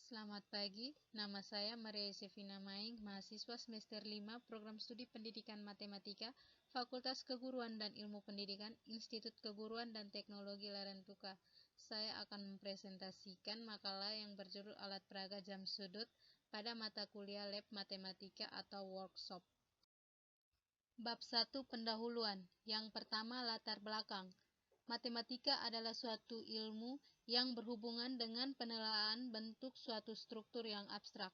Selamat pagi, nama saya Maria Yosefina Maing, mahasiswa semester 5 Program Studi Pendidikan Matematika, Fakultas Keguruan dan Ilmu Pendidikan, Institut Keguruan dan Teknologi Larantuka. Saya akan mempresentasikan makalah yang berjudul Alat Peraga Jam Sudut pada mata kuliah Lab Matematika atau Workshop. Bab 1 Pendahuluan. Yang pertama, latar belakang. Matematika adalah suatu ilmu yang berhubungan dengan penilaian bentuk suatu struktur yang abstrak.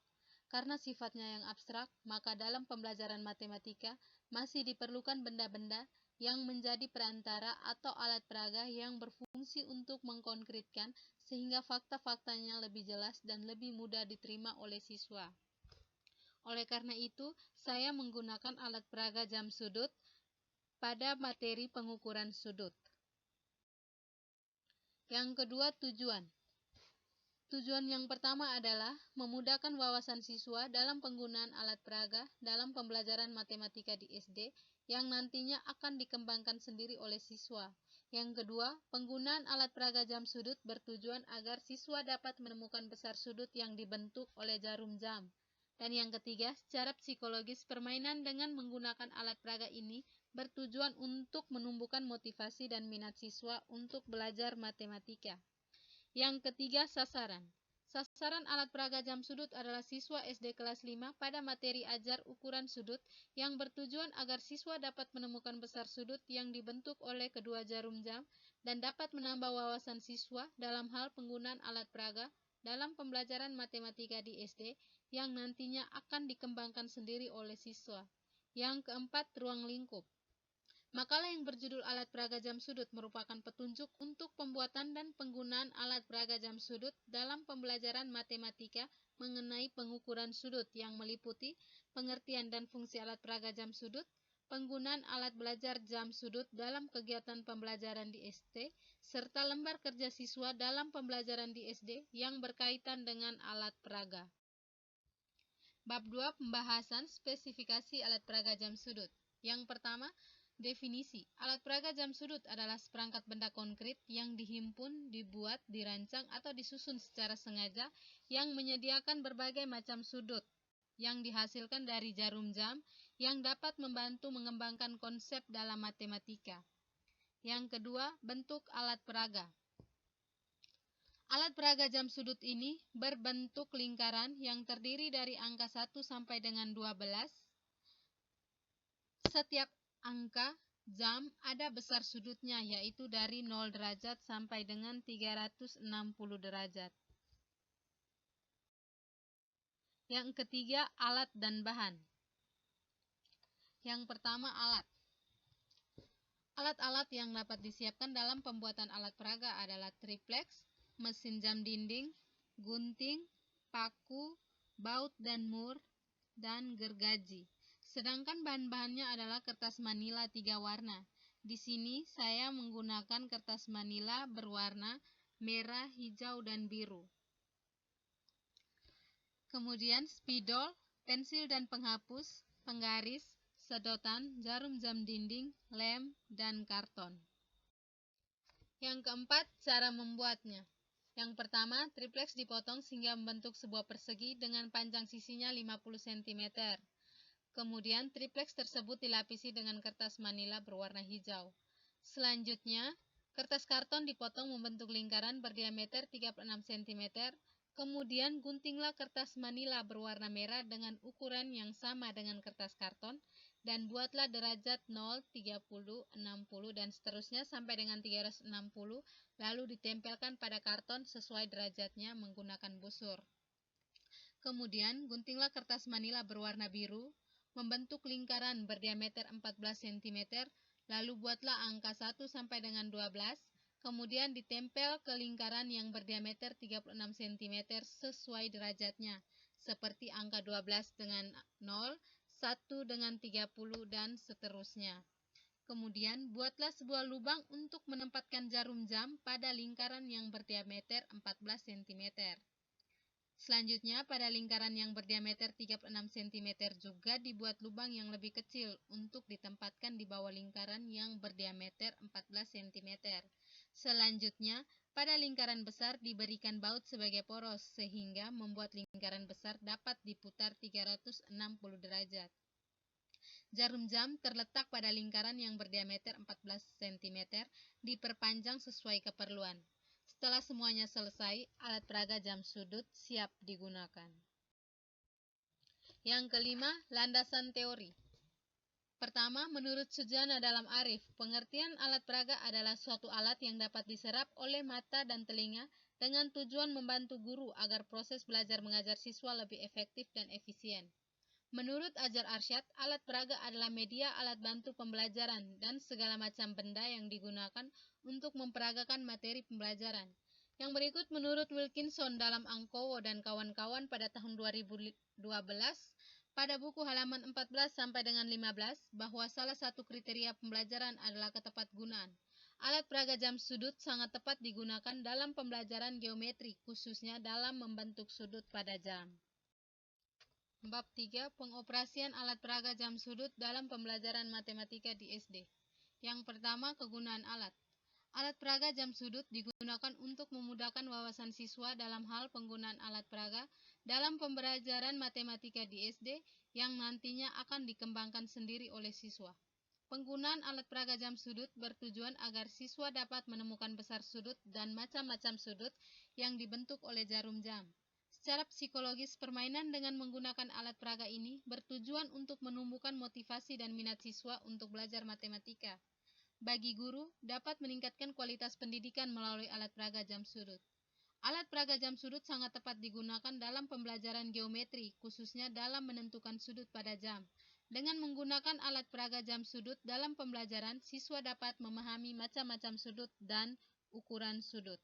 Karena sifatnya yang abstrak, maka dalam pembelajaran matematika masih diperlukan benda-benda yang menjadi perantara atau alat peraga yang berfungsi untuk mengkonkretkan sehingga fakta-faktanya lebih jelas dan lebih mudah diterima oleh siswa. Oleh karena itu, saya menggunakan alat peraga jam sudut pada materi pengukuran sudut. Yang kedua, tujuan. Tujuan yang pertama adalah memudahkan wawasan siswa dalam penggunaan alat peraga dalam pembelajaran matematika di SD yang nantinya akan dikembangkan sendiri oleh siswa. Yang kedua, penggunaan alat peraga jam sudut bertujuan agar siswa dapat menemukan besar sudut yang dibentuk oleh jarum jam. Dan yang ketiga, secara psikologis permainan dengan menggunakan alat peraga ini bertujuan untuk menumbuhkan motivasi dan minat siswa untuk belajar matematika. Yang ketiga, sasaran. Sasaran alat peraga jam sudut adalah siswa SD kelas 5 pada materi ajar ukuran sudut yang bertujuan agar siswa dapat menemukan besar sudut yang dibentuk oleh kedua jarum jam dan dapat menambah wawasan siswa dalam hal penggunaan alat peraga dalam pembelajaran matematika di SD yang nantinya akan dikembangkan sendiri oleh siswa. Yang keempat, ruang lingkup. Makalah yang berjudul Alat Peraga Jam Sudut merupakan petunjuk untuk pembuatan dan penggunaan alat peraga jam sudut dalam pembelajaran matematika mengenai pengukuran sudut yang meliputi pengertian dan fungsi alat peraga jam sudut, penggunaan alat belajar jam sudut dalam kegiatan pembelajaran di SD, serta lembar kerja siswa dalam pembelajaran di SD yang berkaitan dengan alat peraga. Bab 2 Pembahasan spesifikasi alat peraga jam sudut. Yang pertama, definisi. Alat peraga jam sudut adalah seperangkat benda konkret yang dihimpun, dibuat, dirancang, atau disusun secara sengaja yang menyediakan berbagai macam sudut yang dihasilkan dari jarum jam yang dapat membantu mengembangkan konsep dalam matematika. Yang kedua, bentuk alat peraga. Alat peraga jam sudut ini berbentuk lingkaran yang terdiri dari angka 1 sampai dengan 12. Setiap angka jam ada besar sudutnya, yaitu dari 0 derajat sampai dengan 360 derajat. Yang ketiga, alat dan bahan. Yang pertama, alat. Alat-alat yang dapat disiapkan dalam pembuatan alat peraga adalah triplex, mesin jam dinding, gunting, paku, baut dan mur, dan gergaji. Sedangkan bahan-bahannya adalah kertas manila 3 warna. Di sini saya menggunakan kertas manila berwarna merah, hijau, dan biru. Kemudian spidol, pensil dan penghapus, penggaris, sedotan, jarum jam dinding, lem, dan karton. Yang keempat, cara membuatnya. Yang pertama, triplex dipotong sehingga membentuk sebuah persegi dengan panjang sisinya 50 cm. Kemudian, triplex tersebut dilapisi dengan kertas manila berwarna hijau. Selanjutnya, kertas karton dipotong membentuk lingkaran berdiameter 36 cm. Kemudian, guntinglah kertas manila berwarna merah dengan ukuran yang sama dengan kertas karton dan buatlah derajat 0, 30, 60, dan seterusnya sampai dengan 360, lalu ditempelkan pada karton sesuai derajatnya menggunakan busur. Kemudian, guntinglah kertas manila berwarna biru, membentuk lingkaran berdiameter 14 cm, lalu buatlah angka 1 sampai dengan 12, kemudian ditempel ke lingkaran yang berdiameter 36 cm sesuai derajatnya, seperti angka 12 dengan 0, 1 dengan 30, dan seterusnya. Kemudian, buatlah sebuah lubang untuk menempatkan jarum jam pada lingkaran yang berdiameter 14 cm. Selanjutnya, pada lingkaran yang berdiameter 36 cm juga dibuat lubang yang lebih kecil untuk ditempatkan di bawah lingkaran yang berdiameter 14 cm. Selanjutnya, Pada lingkaran besar diberikan baut sebagai poros, sehingga membuat lingkaran besar dapat diputar 360 derajat. Jarum jam terletak pada lingkaran yang berdiameter 14 cm, diperpanjang sesuai keperluan. Setelah semuanya selesai, alat peraga jam sudut siap digunakan. Yang kelima, landasan teori. Pertama, menurut Sujana dalam Arif, pengertian alat peraga adalah suatu alat yang dapat diserap oleh mata dan telinga dengan tujuan membantu guru agar proses belajar mengajar siswa lebih efektif dan efisien. Menurut Ajar Arsyad, alat peraga adalah media alat bantu pembelajaran dan segala macam benda yang digunakan untuk memperagakan materi pembelajaran. Yang berikut menurut Wilkinson dalam Angkowo dan kawan-kawan pada tahun 2012, pada buku halaman 14 sampai dengan 15, bahwa salah satu kriteria pembelajaran adalah ketepatgunaan. Alat peraga jam sudut sangat tepat digunakan dalam pembelajaran geometri, khususnya dalam membentuk sudut pada jam. Bab 3. Pengoperasian alat peraga jam sudut dalam pembelajaran matematika di SD. Yang pertama, kegunaan alat. Alat peraga jam sudut digunakan untuk memudahkan wawasan siswa dalam hal penggunaan alat peraga dalam pembelajaran matematika di SD yang nantinya akan dikembangkan sendiri oleh siswa. Penggunaan alat peraga jam sudut bertujuan agar siswa dapat menemukan besar sudut dan macam-macam sudut yang dibentuk oleh jarum jam. Secara psikologis, permainan dengan menggunakan alat peraga ini bertujuan untuk menumbuhkan motivasi dan minat siswa untuk belajar matematika. Bagi guru, dapat meningkatkan kualitas pendidikan melalui alat peraga jam sudut. Alat peraga jam sudut sangat tepat digunakan dalam pembelajaran geometri, khususnya dalam menentukan sudut pada jam. Dengan menggunakan alat peraga jam sudut dalam pembelajaran, siswa dapat memahami macam-macam sudut dan ukuran sudut.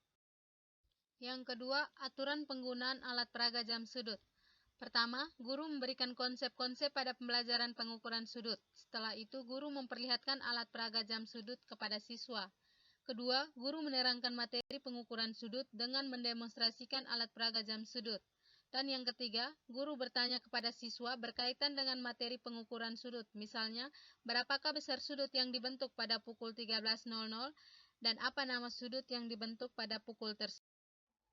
Yang kedua, aturan penggunaan alat peraga jam sudut. Pertama, guru memberikan konsep-konsep pada pembelajaran pengukuran sudut. Setelah itu, guru memperlihatkan alat peraga jam sudut kepada siswa. Kedua, guru menerangkan materi pengukuran sudut dengan mendemonstrasikan alat peraga jam sudut. Dan yang ketiga, guru bertanya kepada siswa berkaitan dengan materi pengukuran sudut. Misalnya, berapakah besar sudut yang dibentuk pada pukul 13.00 dan apa nama sudut yang dibentuk pada pukul tersebut.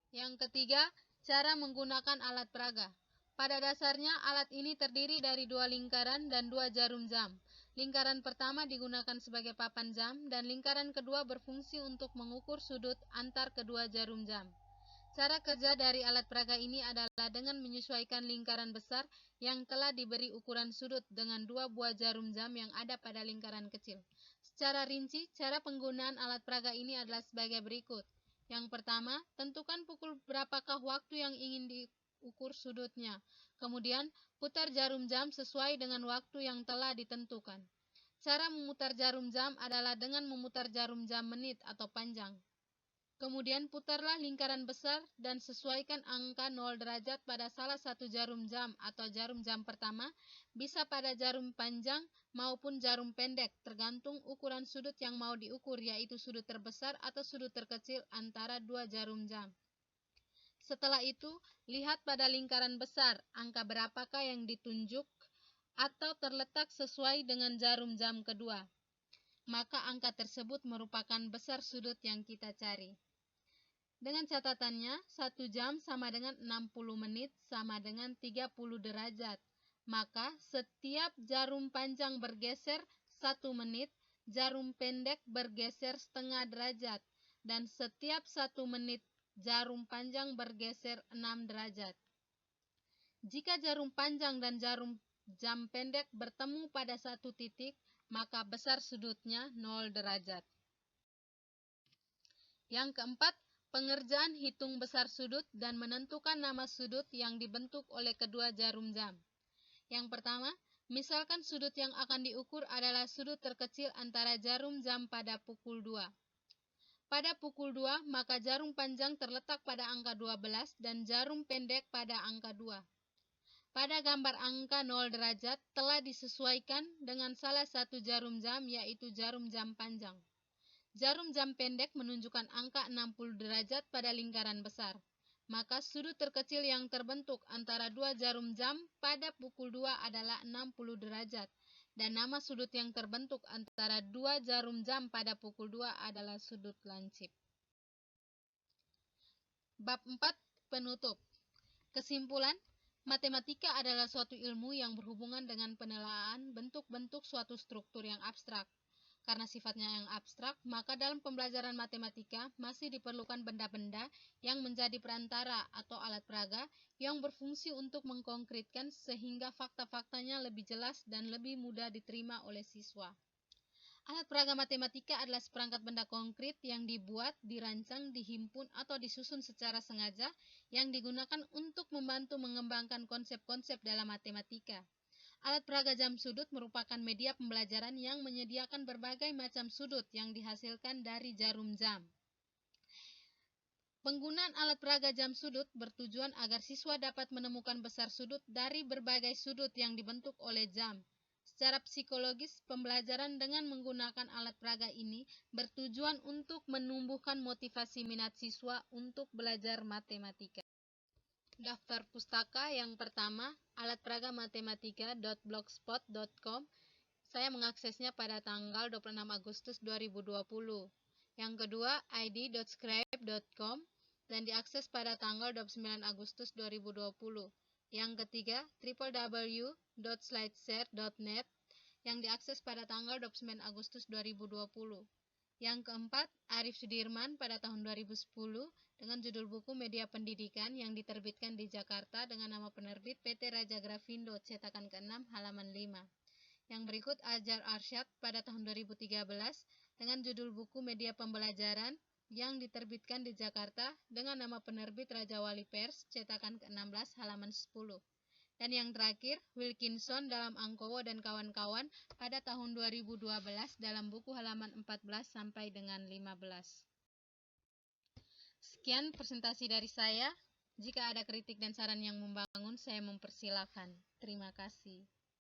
Yang ketiga, cara menggunakan alat peraga. Pada dasarnya, alat ini terdiri dari dua lingkaran dan dua jarum jam. Lingkaran pertama digunakan sebagai papan jam, dan lingkaran kedua berfungsi untuk mengukur sudut antar kedua jarum jam. Cara kerja dari alat peraga ini adalah dengan menyesuaikan lingkaran besar yang telah diberi ukuran sudut dengan dua buah jarum jam yang ada pada lingkaran kecil. Secara rinci, cara penggunaan alat peraga ini adalah sebagai berikut. Yang pertama, tentukan pukul berapakah waktu yang ingin diukur sudutnya. Kemudian, putar jarum jam sesuai dengan waktu yang telah ditentukan. Cara memutar jarum jam adalah dengan memutar jarum jam menit atau panjang. Kemudian putarlah lingkaran besar dan sesuaikan angka 0 derajat pada salah satu jarum jam atau jarum jam pertama, bisa pada jarum panjang maupun jarum pendek, tergantung ukuran sudut yang mau diukur, yaitu sudut terbesar atau sudut terkecil antara dua jarum jam. Setelah itu, lihat pada lingkaran besar, angka berapakah yang ditunjuk atau terletak sesuai dengan jarum jam kedua. Maka angka tersebut merupakan besar sudut yang kita cari. Dengan catatannya, 1 jam sama dengan 60 menit sama dengan 30 derajat. Maka setiap jarum panjang bergeser 1 menit, jarum pendek bergeser setengah derajat. Dan setiap 1 menit, jarum panjang bergeser 6 derajat. Jika jarum panjang dan jarum jam pendek bertemu pada satu titik, maka besar sudutnya 0 derajat. Yang keempat, pengerjaan hitung besar sudut dan menentukan nama sudut yang dibentuk oleh kedua jarum jam. Yang pertama, misalkan sudut yang akan diukur adalah sudut terkecil antara jarum jam pada pukul 2. Pada pukul 2, maka jarum panjang terletak pada angka 12 dan jarum pendek pada angka 2. Pada gambar angka 0 derajat telah disesuaikan dengan salah satu jarum jam, yaitu jarum jam panjang. Jarum jam pendek menunjukkan angka 60 derajat pada lingkaran besar. Maka sudut terkecil yang terbentuk antara dua jarum jam pada pukul 2 adalah 60 derajat. Dan nama sudut yang terbentuk antara dua jarum jam pada pukul 2 adalah sudut lancip. Bab 4. Penutup. Kesimpulan, matematika adalah suatu ilmu yang berhubungan dengan penilaian bentuk-bentuk suatu struktur yang abstrak. Karena sifatnya yang abstrak, maka dalam pembelajaran matematika masih diperlukan benda-benda yang menjadi perantara atau alat peraga yang berfungsi untuk mengkonkretkan sehingga fakta-faktanya lebih jelas dan lebih mudah diterima oleh siswa. Alat peraga matematika adalah seperangkat benda konkret yang dibuat, dirancang, dihimpun, atau disusun secara sengaja yang digunakan untuk membantu mengembangkan konsep-konsep dalam matematika. Alat peraga jam sudut merupakan media pembelajaran yang menyediakan berbagai macam sudut yang dihasilkan dari jarum jam. Penggunaan alat peraga jam sudut bertujuan agar siswa dapat menemukan besar sudut dari berbagai sudut yang dibentuk oleh jam. Secara psikologis, pembelajaran dengan menggunakan alat peraga ini bertujuan untuk menumbuhkan motivasi minat siswa untuk belajar matematika. Daftar pustaka yang pertama, alatperagamatematika.blogspot.com. Saya mengaksesnya pada tanggal 26 Agustus 2020. Yang kedua, id.scribe.com dan diakses pada tanggal 29 Agustus 2020. Yang ketiga, www.slideshare.net yang diakses pada tanggal 29 Agustus 2020. Yang keempat, Arif Sudirman pada tahun 2010 dengan judul buku Media Pendidikan yang diterbitkan di Jakarta dengan nama penerbit PT Raja Grafindo cetakan ke-6 halaman 5. Yang berikut Ajar Arsyad pada tahun 2013 dengan judul buku Media Pembelajaran yang diterbitkan di Jakarta dengan nama penerbit Raja Wali Pers cetakan ke-16 halaman 10. Dan yang terakhir, Wilkinson dalam Angkowo dan kawan-kawan pada tahun 2012 dalam buku halaman 14 sampai dengan 15. Sekian presentasi dari saya. Jika ada kritik dan saran yang membangun, saya mempersilahkan. Terima kasih.